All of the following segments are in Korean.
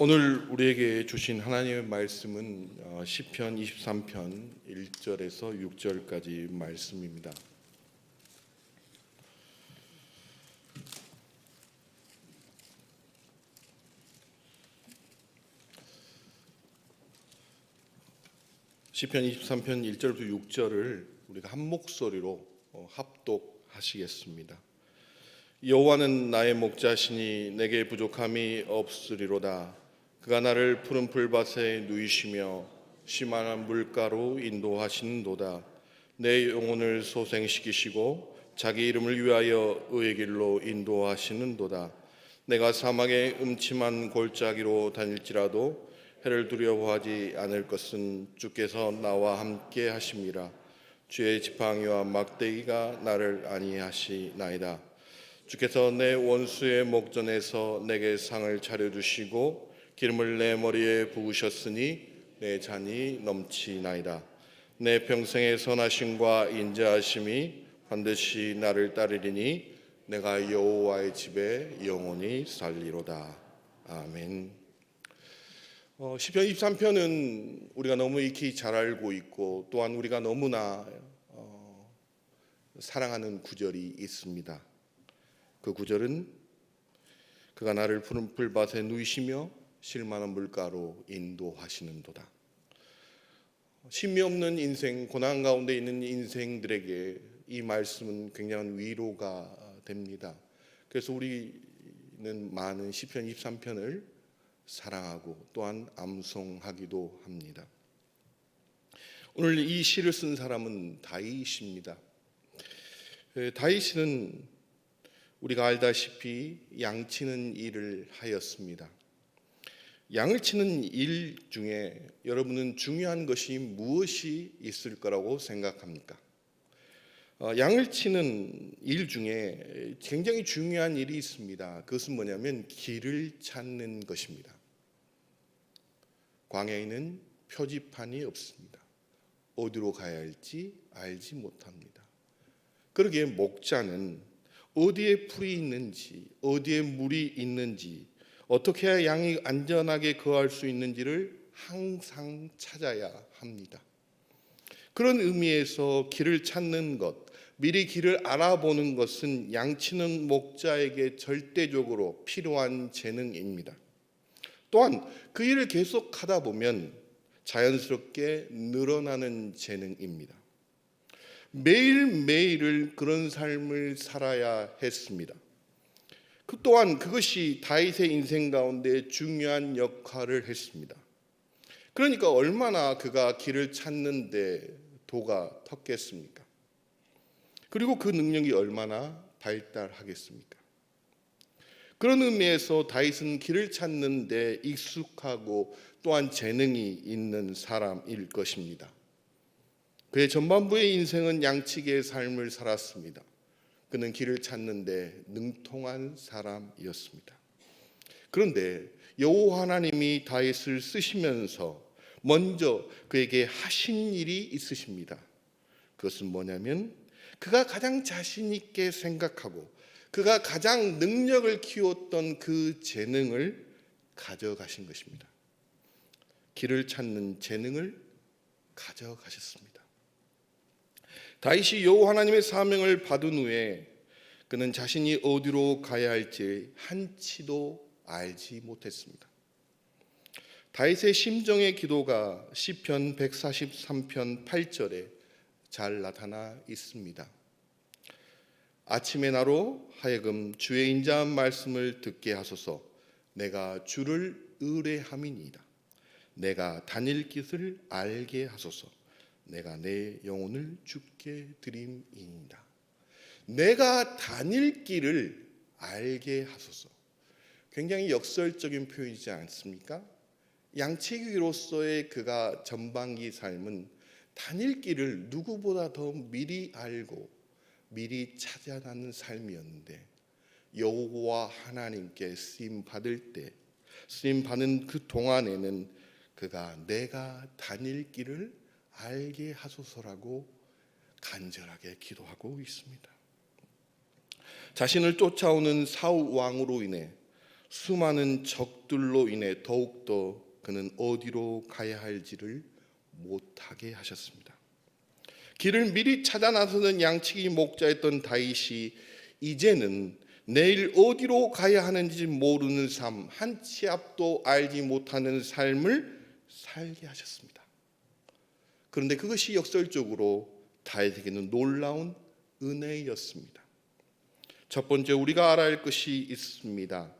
오늘 우리에게 주신 하나님의 말씀은 시편 23편 1절에서 6절까지 말씀입니다. 시편 23편 1절부터 6절을 우리가 한 목소리로 합독하시겠습니다. 여호와는 나의 목자시니 내게 부족함이 없으리로다. 그가 나를 푸른 풀밭에 누이시며 시원한 물가로 인도하시는도다. 내 영혼을 소생시키시고 자기 이름을 위하여 의의 길로 인도하시는도다. 내가 사막의 음침한 골짜기로 다닐지라도 해를 두려워하지 않을 것은 주께서 나와 함께 하심이라. 주의 지팡이와 막대기가 나를 안위하시나이다. 주께서 내 원수의 목전에서 내게 상을 차려주시고 기름을 내 머리에 부으셨으니 내 잔이 넘치나이다. 내 평생의 선하심과 인자하심이 반드시 나를 따르리니 내가 여호와의 집에 영원히 살리로다. 아멘. 시편 23편은 우리가 너무 익히 잘 알고 있고 또한 우리가 너무나 사랑하는 구절이 있습니다. 그 구절은 그가 나를 푸른 풀밭에 누이시며 실만한 물가로 인도하시는도다. 쉼이 없는 인생, 고난 가운데 있는 인생들에게 이 말씀은 굉장한 위로가 됩니다. 그래서 우리는 많은 시편 23편을 사랑하고 또한 암송하기도 합니다. 오늘 이 시를 쓴 사람은 다윗입니다. 다윗은 우리가 알다시피 양치는 일을 하였습니다. 양을 치는 일 중에 여러분은 중요한 것이 무엇이 있을 거라고 생각합니까? 양을 치는 일 중에 굉장히 중요한 일이 있습니다. 그것은 뭐냐면 길을 찾는 것입니다. 광야에는 표지판이 없습니다. 어디로 가야 할지 알지 못합니다. 그러기에 목자는 어디에 풀이 있는지, 어디에 물이 있는지, 어떻게 해야 양이 안전하게 거할 수 있는지를 항상 찾아야 합니다. 그런 의미에서 길을 찾는 것, 미리 길을 알아보는 것은 양치는 목자에게 절대적으로 필요한 재능입니다. 또한 그 일을 계속하다 보면 자연스럽게 늘어나는 재능입니다. 매일매일을 그런 삶을 살아야 했습니다. 그 또한 그것이 다윗의 인생 가운데 중요한 역할을 했습니다. 그러니까 얼마나 그가 길을 찾는 데 도가 텄겠습니까? 그리고 그 능력이 얼마나 발달하겠습니까? 그런 의미에서 다윗은 길을 찾는 데 익숙하고 또한 재능이 있는 사람일 것입니다. 그의 전반부의 인생은 양치기의 삶을 살았습니다. 그는 길을 찾는 데 능통한 사람이었습니다. 그런데 여호와 하나님이 다윗을 쓰시면서 먼저 그에게 하신 일이 있으십니다. 그것은 뭐냐면 그가 가장 자신 있게 생각하고 그가 가장 능력을 키웠던 그 재능을 가져가신 것입니다. 길을 찾는 재능을 가져가셨습니다. 다윗이 여호와 하나님의 사명을 받은 후에 그는 자신이 어디로 가야 할지 한치도 알지 못했습니다. 다윗의 심정의 기도가 시편 143편 8절에 잘 나타나 있습니다. 아침에 나로 하여금 주의 인자한 말씀을 듣게 하소서. 내가 주를 의뢰함이니이다. 내가 다닐 길을 알게 하소서. 내가 내 영혼을 주께 드림이니이다. 내가 다닐 길을 알게 하소서. 굉장히 역설적인 표현이지 않습니까? 양치기로서의 그가 전반기 삶은 다닐 길을 누구보다 더 미리 알고 미리 찾아가는 삶이었는데 여호와 하나님께 쓰임 받을 때 쓰임 받는 그 동안에는 그가 내가 다닐 길을 알게 하소서라고 간절하게 기도하고 있습니다. 자신을 쫓아오는 사울 왕으로 인해 수많은 적들로 인해 더욱더 그는 어디로 가야 할지를 못하게 하셨습니다. 길을 미리 찾아 나서는 양치기 목자였던 다윗이 이제는 내일 어디로 가야 하는지 모르는 삶, 한 치 앞도 알지 못하는 삶을 살게 하셨습니다. 그런데 그것이 역설적으로 다윗에게는 놀라운 은혜였습니다. 첫 번째, 우리가 알아야 할 것이 있습니다.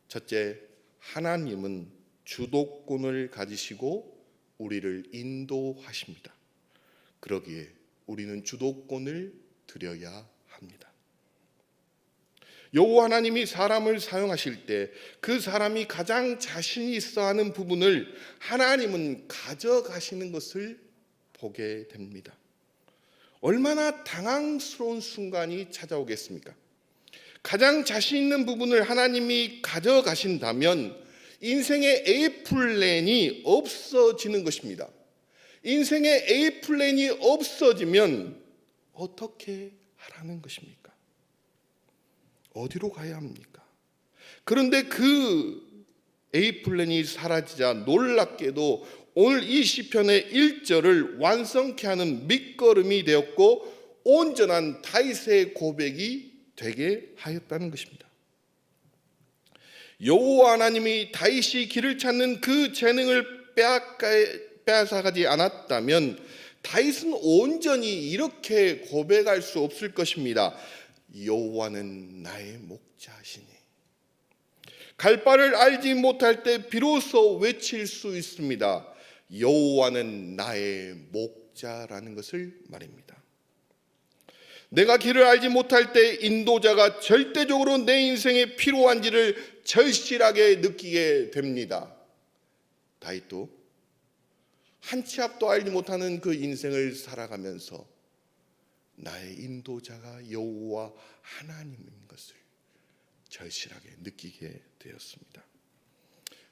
첫째, 하나님은 주도권을 가지시고 우리를 인도하십니다. 그러기에 우리는 주도권을 드려야 합니다. 여호와 하나님이 사람을 사용하실 때 그 사람이 가장 자신이 있어 하는 부분을 하나님은 가져가시는 것을 보게 됩니다. 얼마나 당황스러운 순간이 찾아오겠습니까? 가장 자신 있는 부분을 하나님이 가져가신다면 인생의 A 플랜이 없어지는 것입니다. 인생의 A 플랜이 없어지면 어떻게 하라는 것입니까? 어디로 가야 합니까? 그런데 그 A 플랜이 사라지자 놀랍게도 오늘 이 시편의 1절을 완성케 하는 밑거름이 되었고 온전한 다윗의 고백이 되게 하였다는 것입니다. 여호와 하나님이 다윗이 길을 찾는 그 재능을 빼앗아가지 않았다면 다윗은 온전히 이렇게 고백할 수 없을 것입니다. 여호와는 나의 목자시니. 갈 바를 알지 못할 때 비로소 외칠 수 있습니다. 여호와는 나의 목자라는 것을 말입니다. 내가 길을 알지 못할 때 인도자가 절대적으로 내 인생에 필요한지를 절실하게 느끼게 됩니다. 다윗도 한 치 앞도 알지 못하는 그 인생을 살아가면서 나의 인도자가 여호와 하나님인 것을 절실하게 느끼게 되었습니다.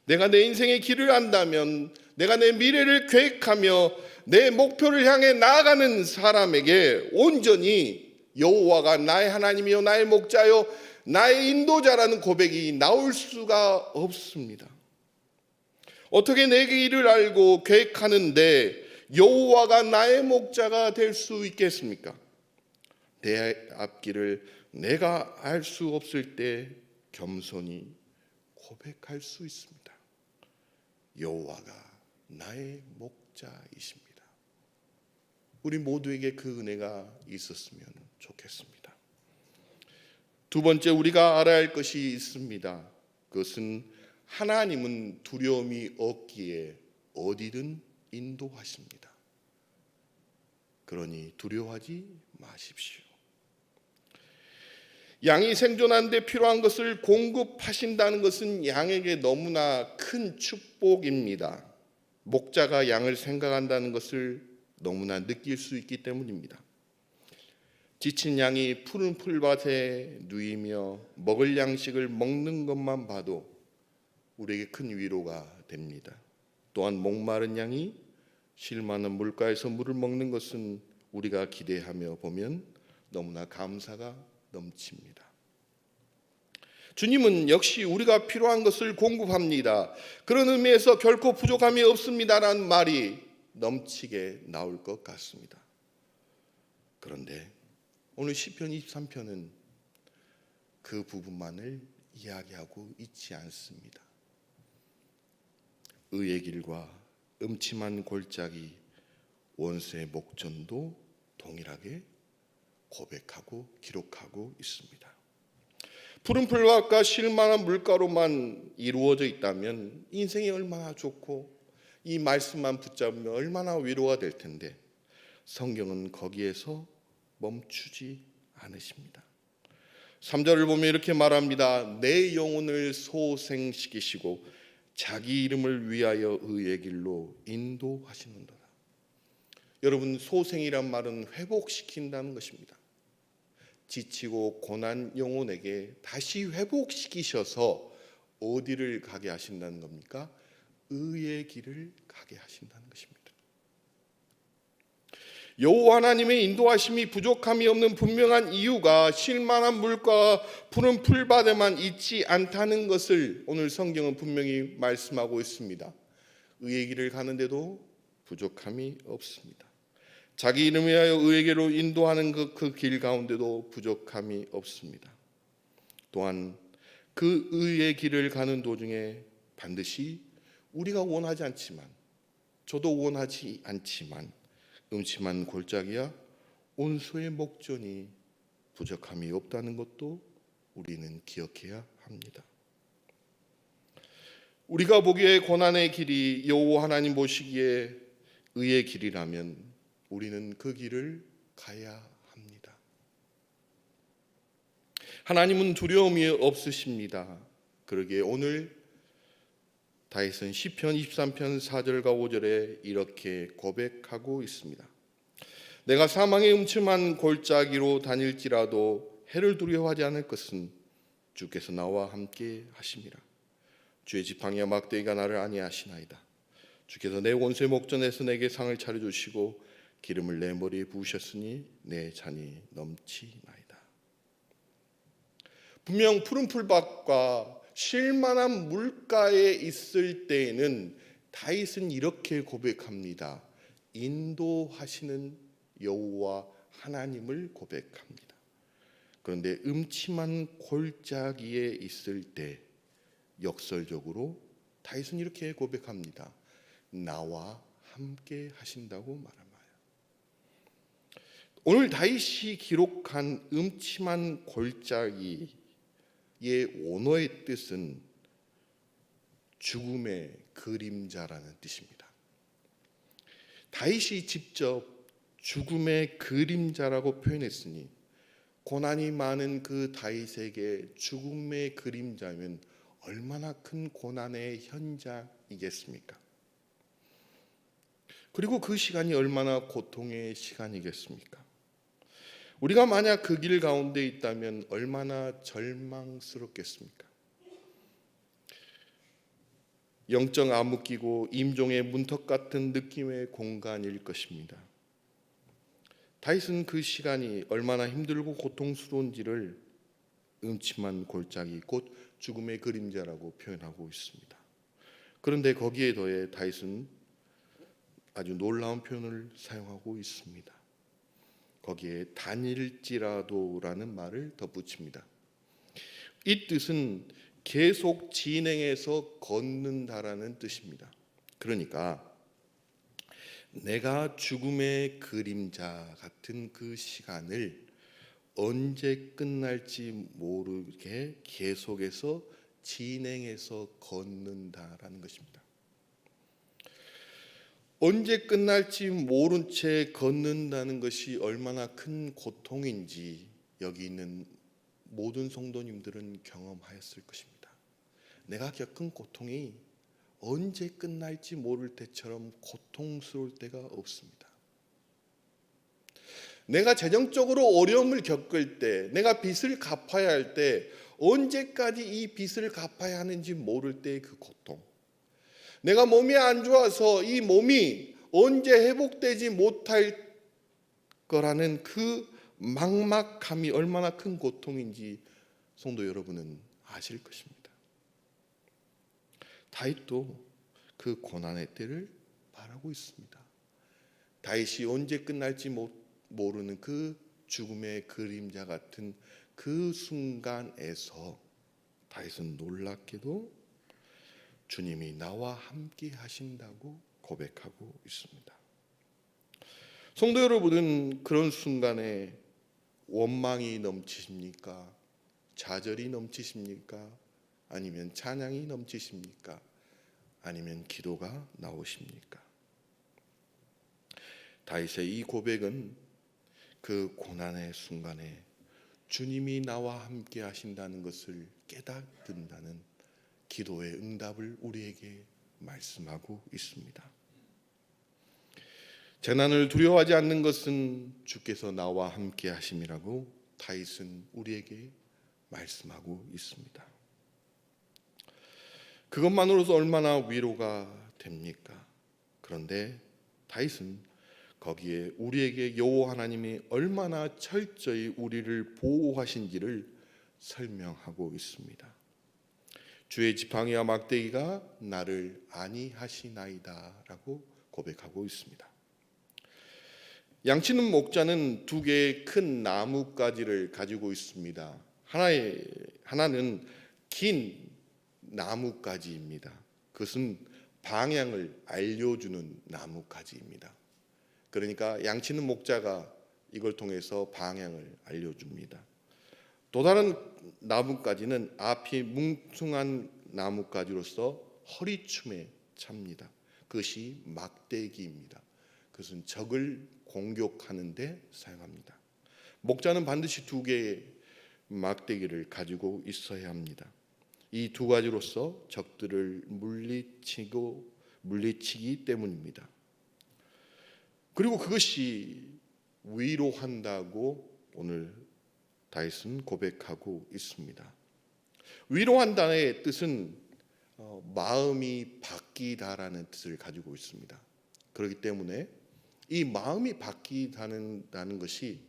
내가 내 인생의 길을 안다면, 내가 내 미래를 계획하며 내 목표를 향해 나아가는 사람에게 온전히 여호와가 나의 하나님이요 나의 목자요 나의 인도자라는 고백이 나올 수가 없습니다. 어떻게 내 길을 알고 계획하는데 여호와가 나의 목자가 될 수 있겠습니까? 내 앞길을 내가 알 수 없을 때 겸손히 고백할 수 있습니다. 여호와가 나의 목자이십니다. 우리 모두에게 그 은혜가 있었으면 좋겠습니다. 두 번째, 우리가 알아야 할 것이 있습니다. 그것은 하나님은 두려움이 없기에 어디든 인도하십니다. 그러니 두려워하지 마십시오. 양이 생존하는 데 필요한 것을 공급하신다는 것은 양에게 너무나 큰 축복입니다. 목자가 양을 생각한다는 것을 너무나 느낄 수 있기 때문입니다. 지친 양이 푸른 풀밭에 누이며 먹을 양식을 먹는 것만 봐도 우리에게 큰 위로가 됩니다. 또한 목마른 양이 쉴 만한 물가에서 물을 먹는 것은 우리가 기대하며 보면 너무나 감사가 넘칩니다. 주님은 역시 우리가 필요한 것을 공급합니다. 그런 의미에서 결코 부족함이 없습니다라는 말이 넘치게 나올 것 같습니다. 그런데 오늘 시편 23편은 그 부분만을 이야기하고 있지 않습니다. 의의 길과 음침한 골짜기, 원수의 목전도 동일하게 고백하고 기록하고 있습니다. 푸른 풀밭과 쉴만한 물가로만 이루어져 있다면 인생이 얼마나 좋고 이 말씀만 붙잡으면 얼마나 위로가 될 텐데 성경은 거기에서 멈추지 않으십니다. 3절을 보면 이렇게 말합니다. 내 영혼을 소생시키시고 자기 이름을 위하여 의의 길로 인도하시는도다. 여러분, 소생이란 말은 회복시킨다는 것입니다. 지치고 고난 영혼에게 다시 회복시키셔서 어디를 가게 하신다는 겁니까? 의의 길을 가게 하신다는 것입니다. 여호와 하나님의 인도하심이 부족함이 없는 분명한 이유가 쉴만한 물과 푸른 풀밭에만 있지 않다는 것을 오늘 성경은 분명히 말씀하고 있습니다. 의의 길을 가는데도 부족함이 없습니다. 자기 이름을 위하여 의에게로 인도하는 그 길 가운데도 부족함이 없습니다. 또한 그 의의 길을 가는 도중에 반드시 우리가 원하지 않지만, 저도 원하지 않지만 음침한 골짜기야 온수의 목전이 부족함이 없다는 것도 우리는 기억해야 합니다. 우리가 보기에 고난의 길이 여호와 하나님 보시기에 의의 길이라면 우리는 그 길을 가야 합니다. 하나님은 두려움이 없으십니다. 그러기에 오늘 다윗은 시편 23편 4절과 5절에 이렇게 고백하고 있습니다. 내가 사망의 음침한 골짜기로 다닐지라도 해를 두려워하지 않을 것은 주께서 나와 함께 하심이라. 주의 지팡이와 막대기가 나를 안위하시나이다. 주께서 내 원수의 목전에서 내게 상을 차려주시고 기름을 내 머리에 부으셨으니 내 잔이 넘치나이다. 분명 푸른 풀밭과 쉴만한 물가에 있을 때에는 다윗은 이렇게 고백합니다. 인도하시는 여호와 하나님을 고백합니다. 그런데 음침한 골짜기에 있을 때 역설적으로 다윗은 이렇게 고백합니다. 나와 함께 하신다고 말합니다. 오늘 다윗이 기록한 음침한 골짜기의 원어의 뜻은 죽음의 그림자라는 뜻입니다. 다윗이 직접 죽음의 그림자라고 표현했으니 고난이 많은 그 다윗에게 죽음의 그림자면 얼마나 큰 고난의 현장이겠습니까? 그리고 그 시간이 얼마나 고통의 시간이겠습니까? 우리가 만약 그 길 가운데 있다면 얼마나 절망스럽겠습니까? 영적 암흑기고 임종의 문턱 같은 느낌의 공간일 것입니다. 다윗은 그 시간이 얼마나 힘들고 고통스러운지를 음침한 골짜기 곧 죽음의 그림자라고 표현하고 있습니다. 그런데 거기에 더해 다윗은 아주 놀라운 표현을 사용하고 있습니다. 거기에 다닐지라도라는 말을 덧붙입니다. 이 뜻은 계속 진행해서 걷는다라는 뜻입니다. 그러니까 내가 죽음의 그림자 같은 그 시간을 언제 끝날지 모르게 계속해서 진행해서 걷는다라는 것입니다. 언제 끝날지 모른 채 걷는다는 것이 얼마나 큰 고통인지 여기 있는 모든 성도님들은 경험하였을 것입니다. 내가 겪은 고통이 언제 끝날지 모를 때처럼 고통스러울 때가 없습니다. 내가 재정적으로 어려움을 겪을 때, 내가 빚을 갚아야 할 때 언제까지 이 빚을 갚아야 하는지 모를 때의 그 고통, 내가 몸이 안 좋아서 이 몸이 언제 회복되지 못할 거라는 그 막막함이 얼마나 큰 고통인지 성도 여러분은 아실 것입니다. 다윗도 그 고난의 때를 바라고 있습니다. 다윗이 언제 끝날지 모르는 그 죽음의 그림자 같은 그 순간에서 다윗은 놀랍게도 주님이 나와 함께 하신다고 고백하고 있습니다. 성도 여러분은 그런 순간에 원망이 넘치십니까? 좌절이 넘치십니까? 아니면 찬양이 넘치십니까? 아니면 기도가 나오십니까? 다윗의 이 고백은 그 고난의 순간에 주님이 나와 함께 하신다는 것을 깨닫는다는 기도의 응답을 우리에게 말씀하고 있습니다. 재난을 두려워하지 않는 것은 주께서 나와 함께 하심이라고 다윗은 우리에게 말씀하고 있습니다. 그것만으로도 얼마나 위로가 됩니까? 그런데 다윗은 거기에 우리에게 여호와 하나님이 얼마나 철저히 우리를 보호하신지를 설명하고 있습니다. 주의 지팡이와 막대기가 나를 안위하시나이다 라고 고백하고 있습니다. 양치는 목자는 두 개의 큰 나뭇가지를 가지고 있습니다. 하나는 긴 나뭇가지입니다. 그것은 방향을 알려주는 나뭇가지입니다. 그러니까 양치는 목자가 이걸 통해서 방향을 알려줍니다. 또 다른 나뭇가지는 앞이 뭉퉁한 나뭇가지로서 허리춤에 찹니다. 그것이 막대기입니다. 그것은 적을 공격하는 데 사용합니다. 목자는 반드시 두 개의 막대기를 가지고 있어야 합니다. 이 두 가지로서 적들을 물리치기 때문입니다. 그리고 그것이 위로한다고 오늘 다윗은 고백하고 있습니다. 위로한다의 뜻은 마음이 바뀌다라는 뜻을 가지고 있습니다. 그렇기 때문에 이 마음이 바뀌다는 것이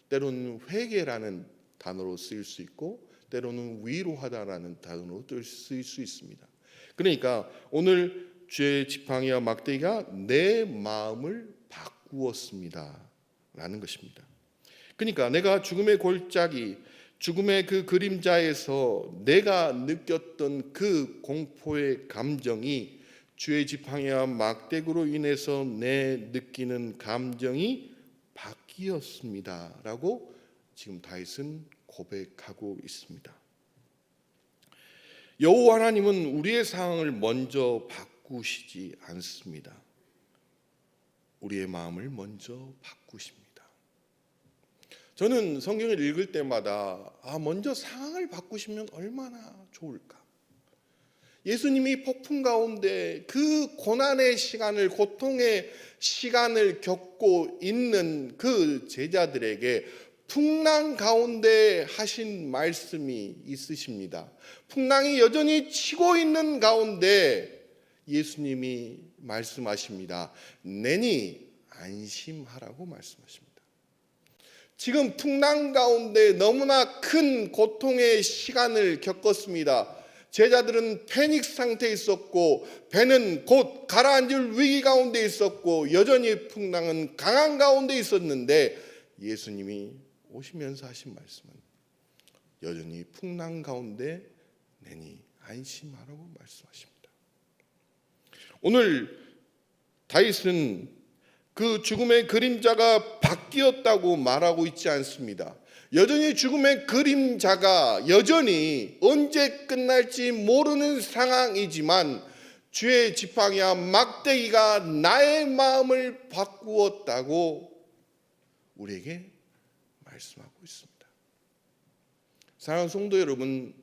때로는 회개라는 단어로 쓰일 수 있고 때로는 위로하다라는 단어로 쓰일 수 있습니다. 그러니까 오늘 주의 지팡이와 막대기가 내 마음을 바꾸었습니다 라는 것입니다. 그러니까 내가 죽음의 골짜기, 죽음의 그 그림자에서 내가 느꼈던 그 공포의 감정이 주의 지팡이와 막대기로 인해서 내 느끼는 감정이 바뀌었습니다 라고 지금 다윗은 고백하고 있습니다. 여호와 하나님은 우리의 상황을 먼저 바꾸시지 않습니다. 우리의 마음을 먼저 바꾸십니다. 저는 성경을 읽을 때마다 먼저 상황을 바꾸시면 얼마나 좋을까. 예수님이 폭풍 가운데 그 고난의 시간을, 고통의 시간을 겪고 있는 그 제자들에게 풍랑 가운데 하신 말씀이 있으십니다. 풍랑이 여전히 치고 있는 가운데 예수님이 말씀하십니다. 내니 안심하라고 말씀하십니다. 지금 풍랑 가운데 너무나 큰 고통의 시간을 겪었습니다. 제자들은 패닉 상태에 있었고 배는 곧 가라앉을 위기 가운데 있었고 여전히 풍랑은 강한 가운데 있었는데 예수님이 오시면서 하신 말씀은 여전히 풍랑 가운데 내니 안심하라고 말씀하십니다. 오늘 다윗은 그 죽음의 그림자가 바뀌었다고 말하고 있지 않습니다. 여전히 죽음의 그림자가 여전히 언제 끝날지 모르는 상황이지만 주의 지팡이와 막대기가 나의 마음을 바꾸었다고 우리에게 말씀하고 있습니다. 사랑하는 성도 여러분,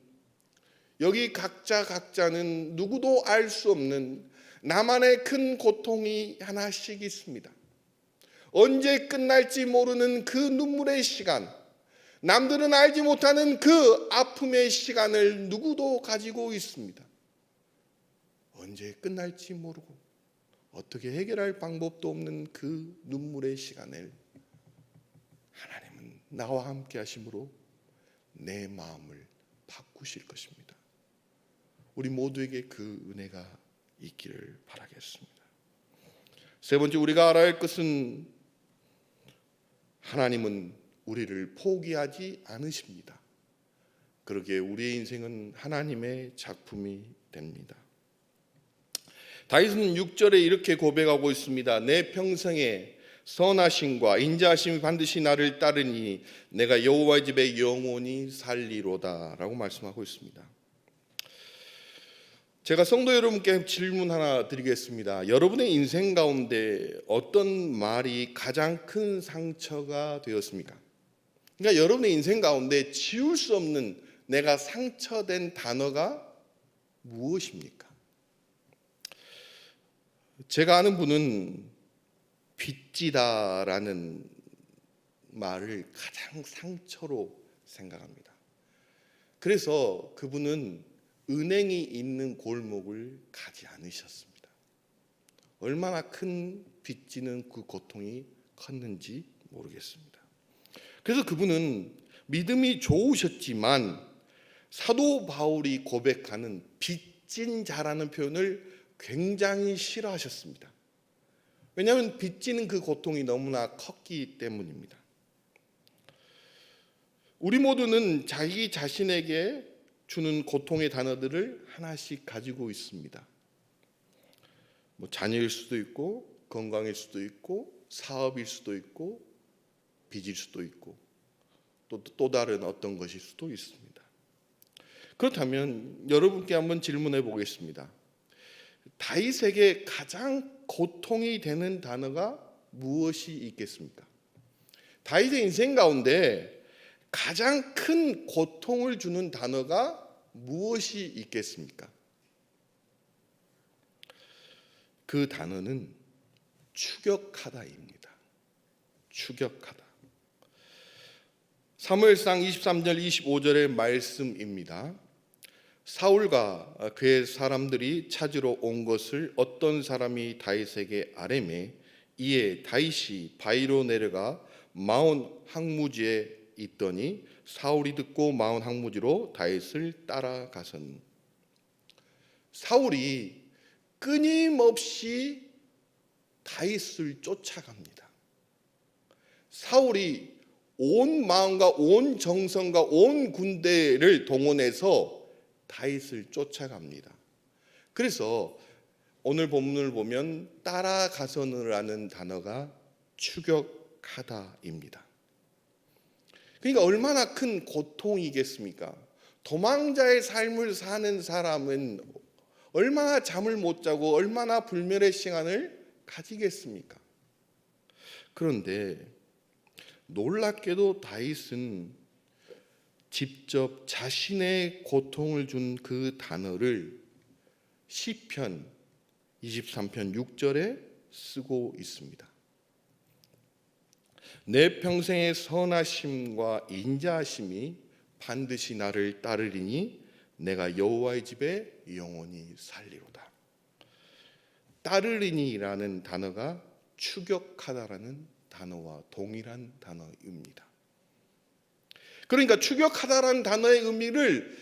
여기 각자는 누구도 알 수 없는 나만의 큰 고통이 하나씩 있습니다. 언제 끝날지 모르는 그 눈물의 시간, 남들은 알지 못하는 그 아픔의 시간을 누구도 가지고 있습니다. 언제 끝날지 모르고 어떻게 해결할 방법도 없는 그 눈물의 시간을 하나님은 나와 함께 하심으로 내 마음을 바꾸실 것입니다. 우리 모두에게 그 은혜가 있기를 바라겠습니다. 세 번째, 우리가 알아야 할 것은 하나님은 우리를 포기하지 않으십니다. 그러기에 우리의 인생은 하나님의 작품이 됩니다. 다윗은 6절에 이렇게 고백하고 있습니다. 내 평생에 선하심과 인자하심이 반드시 나를 따르니 내가 여호와의 집에 영원히 살리로다 라고 말씀하고 있습니다. 제가 성도 여러분께 질문 하나 드리겠습니다. 여러분의 인생 가운데 어떤 말이 가장 큰 상처가 되었습니까? 그러니까 여러분의 인생 가운데 지울 수 없는 내가 상처된 단어가 무엇입니까? 제가 아는 분은 빚지다라는 말을 가장 상처로 생각합니다. 그래서 그분은 은행이 있는 골목을 가지 않으셨습니다. 얼마나 큰 빚지는 그 고통이 컸는지 모르겠습니다. 그래서 그분은 믿음이 좋으셨지만 사도 바울이 고백하는 빚진 자라는 표현을 굉장히 싫어하셨습니다. 왜냐하면 빚지는 그 고통이 너무나 컸기 때문입니다. 우리 모두는 자기 자신에게 주는 고통의 단어들을 하나씩 가지고 있습니다. 자녀일 수도 있고, 건강일 수도 있고, 사업일 수도 있고, 빚일 수도 있고, 또 다른 어떤 것일 수도 있습니다. 그렇다면 여러분께 한번 질문해 보겠습니다. 다윗에게 가장 고통이 되는 단어가 무엇이 있겠습니까? 다윗의 인생 가운데 가장 큰 고통을 주는 단어가 무엇이 있겠습니까? 그 단어는 추격하다입니다. 추격하다. 사무엘상 23절 25절의 말씀입니다. 사울과 그의 사람들이 찾으러 온 것을 어떤 사람이 다윗에게 아뢰매 이에 다윗이 바위로 내려가 마온 항무지에 있더니 사울이 듣고 마온 항무지로 다윗을 따라가선. 사울이 끊임없이 다윗을 쫓아갑니다. 사울이 온 마음과 온 정성과 온 군대를 동원해서 다윗을 쫓아갑니다. 그래서 오늘 본문을 보면 따라가서라는 단어가 추격하다입니다. 그러니까 얼마나 큰 고통이겠습니까? 도망자의 삶을 사는 사람은 얼마나 잠을 못 자고 얼마나 불멸의 시간을 가지겠습니까? 그런데 놀랍게도 다윗은 직접 자신의 고통을 준 그 단어를 시편 23편 6절에 쓰고 있습니다. 내 평생의 선하심과 인자하심이 반드시 나를 따르리니 내가 여호와의 집에 영원히 살리로다. 따르리니라는 단어가 추격하다라는 단어와 동일한 단어입니다. 그러니까 추격하다라는 단어의 의미를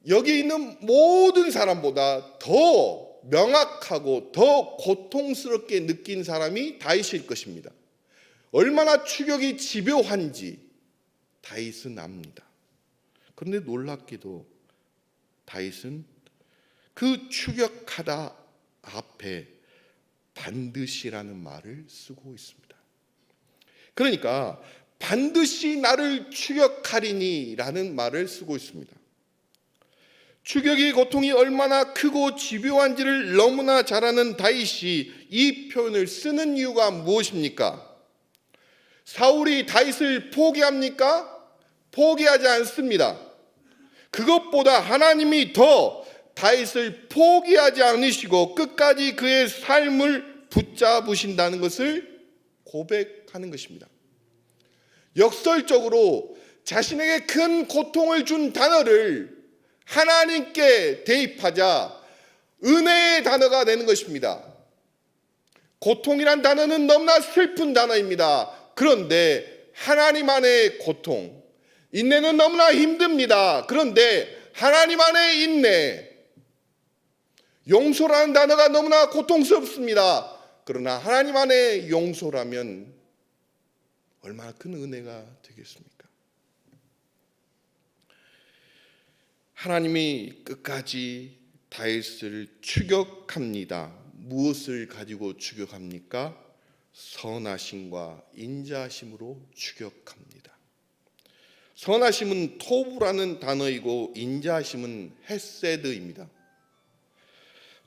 여기 있는 모든 사람보다 더 명확하고 더 고통스럽게 느낀 사람이 다윗일 것입니다. 얼마나 추격이 집요한지 다윗은 압니다. 그런데 놀랍게도 다윗은 그 추격하다 앞에 반드시라는 말을 쓰고 있습니다. 그러니까 반드시 나를 추격하리니 라는 말을 쓰고 있습니다. 추격의 고통이 얼마나 크고 집요한지를 너무나 잘 아는 다윗이 이 표현을 쓰는 이유가 무엇입니까? 사울이 다윗을 포기합니까? 포기하지 않습니다. 그것보다 하나님이 더 다윗을 포기하지 않으시고 끝까지 그의 삶을 붙잡으신다는 것을 고백하는 것입니다. 역설적으로 자신에게 큰 고통을 준 단어를 하나님께 대입하자 은혜의 단어가 되는 것입니다. 고통이란 단어는 너무나 슬픈 단어입니다. 그런데 하나님 안의 고통, 인내는 너무나 힘듭니다. 그런데 하나님 안의 인내, 용서라는 단어가 너무나 고통스럽습니다. 그러나 하나님 안의 용서라면 얼마나 큰 은혜가 되겠습니까? 하나님이 끝까지 다윗을 추격합니다. 무엇을 가지고 추격합니까? 선하심과 인자하심으로 추격합니다. 선하심은 토부라는 단어이고 인자하심은 헤세드입니다.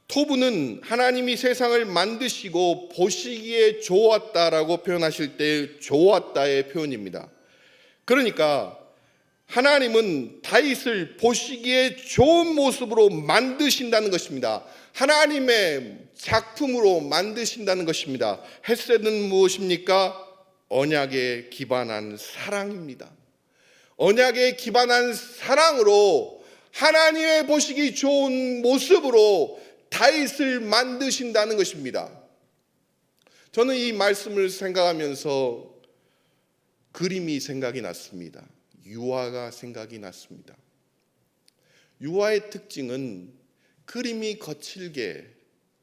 토부는 하나님이 세상을 만드시고 보시기에 좋았다라고 표현하실 때 좋았다의 표현입니다. 그러니까 하나님은 다윗을 보시기에 좋은 모습으로 만드신다는 것입니다. 하나님의 작품으로 만드신다는 것입니다. 헤세드는 무엇입니까? 언약에 기반한 사랑입니다. 언약에 기반한 사랑으로 하나님의 보시기 좋은 모습으로 다윗을 만드신다는 것입니다. 저는 이 말씀을 생각하면서 그림이 생각이 났습니다. 유화가 생각이 났습니다. 유화의 특징은 그림이 거칠게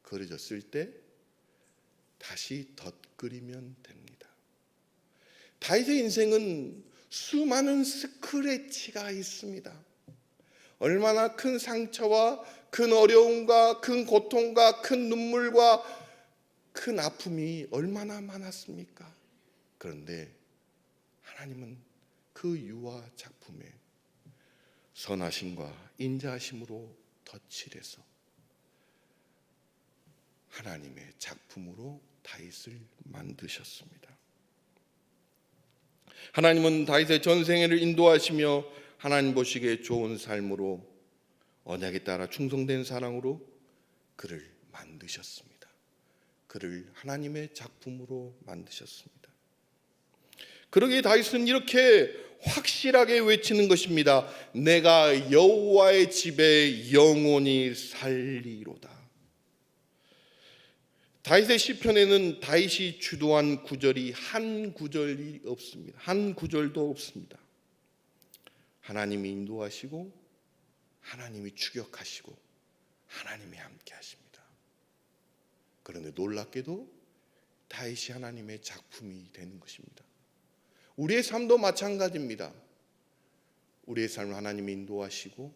그려졌을 때 다시 덧그리면 됩니다. 다윗의 인생은 수많은 스크래치가 있습니다. 얼마나 큰 상처와 큰 어려움과 큰 고통과 큰 눈물과 큰 아픔이 얼마나 많았습니까? 그런데 하나님은 그 유화 작품에 선하심과 인자하심으로 덧칠해서 하나님의 작품으로 다윗을 만드셨습니다. 하나님은 다윗의 전생애를 인도하시며 하나님 보시기에 좋은 삶으로 언약에 따라 충성된 사랑으로 그를 만드셨습니다. 그를 하나님의 작품으로 만드셨습니다. 그러기에 다윗은 이렇게 확실하게 외치는 것입니다. 내가 여호와의 집에 영원히 살리로다. 다윗의 시편에는 다윗이 주도한 구절이 한 구절이 없습니다. 한 구절도 없습니다. 하나님이 인도하시고 하나님이 추격하시고 하나님이 함께 하십니다. 그런데 놀랍게도 다윗이 하나님의 작품이 되는 것입니다. 우리의 삶도 마찬가지입니다. 우리의 삶을 하나님이 인도하시고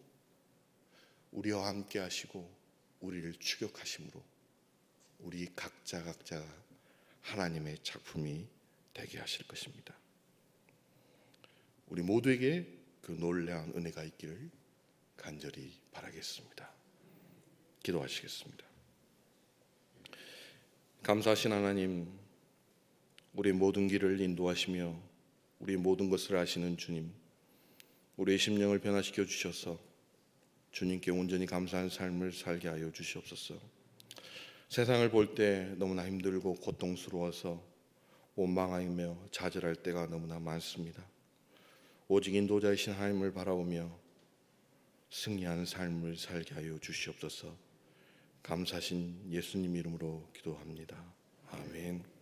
우리와 함께 하시고 우리를 추격하심으로 우리 각자가 하나님의 작품이 되게 하실 것입니다. 우리 모두에게 그 놀라운 은혜가 있기를 간절히 바라겠습니다. 기도하시겠습니다. 감사하신 하나님, 우리 모든 길을 인도하시며 우리 모든 것을 아시는 주님, 우리의 심령을 변화시켜 주셔서 주님께 온전히 감사한 삶을 살게 하여 주시옵소서. 세상을 볼 때 너무나 힘들고 고통스러워서 원망하며 좌절할 때가 너무나 많습니다. 오직 인도자이신 하나님을 바라보며 승리하는 삶을 살게 하여 주시옵소서. 감사하신 예수님 이름으로 기도합니다. 아멘.